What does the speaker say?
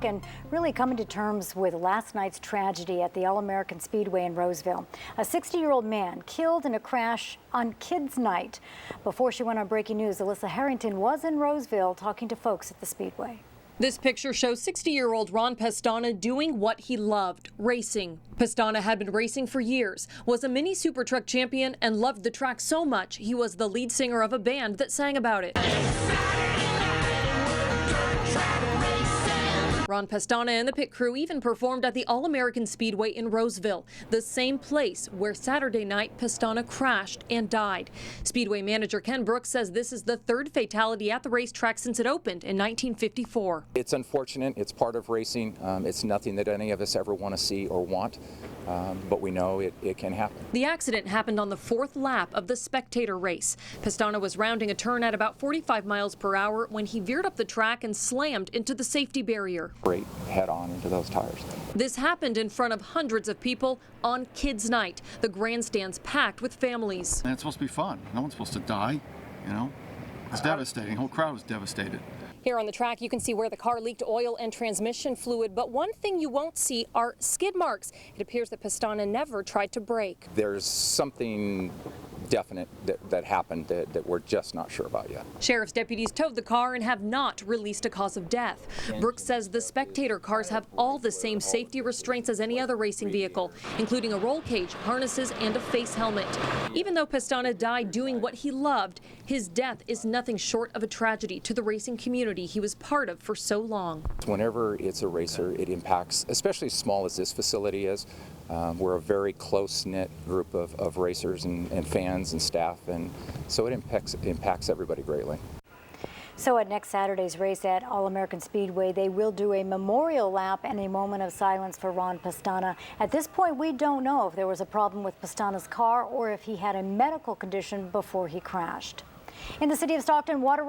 And really coming to terms with last night's tragedy at the All-American Speedway in Roseville. A 60-year-old man killed in a crash on Kids Night. Before she went on breaking news, Elissa Harrington was in Roseville talking to folks at the Speedway. This picture shows 60-year-old Ron Pestana doing what he loved, racing. Pestana had been racing for years, was a mini super truck champion, and loved the track so much he was the lead singer of a band that sang about it. Ron Pestana and the pit crew even performed at the All-American Speedway in Roseville, the same place where Saturday night Pestana crashed and died. Speedway manager Ken Brooks says this is the third fatality at the racetrack since it opened in 1954. It's unfortunate. It's part of racing. It's nothing that any of us ever want to see or want, but we know it can happen. The accident happened on the fourth lap of the spectator race. Pestana was rounding a turn at about 45 miles per hour when he veered up the track and slammed into the safety barrier. Straight head on into those tires. This happened in front of hundreds of people on Kids Night. The grandstands packed with families. And it's supposed to be fun. No one's supposed to die, you know. It's devastating. The whole crowd was devastated. Here on the track, you can see where the car leaked oil and transmission fluid, but one thing you won't see are skid marks. It appears that Pestana never tried to brake. There's something definite that happened that we're just not sure about yet. Sheriff's deputies towed the car and have not released a cause of death. Brooks says the spectator cars have all the same safety restraints as any other racing vehicle, including a roll cage, harnesses, and a face helmet. Even though Pestana died doing what he loved, his death is nothing short of a tragedy to the racing community he was part of for so long. Whenever it's a racer, it impacts, especially as small as this facility is. We're a very close-knit group of racers and fans and staff, and so it impacts everybody greatly. So at next Saturday's race at All-American Speedway, they will do a memorial lap and a moment of silence for Ron Pestana. At this point, we don't know if there was a problem with Pestana's car or if he had a medical condition before he crashed. In the city of Stockton, water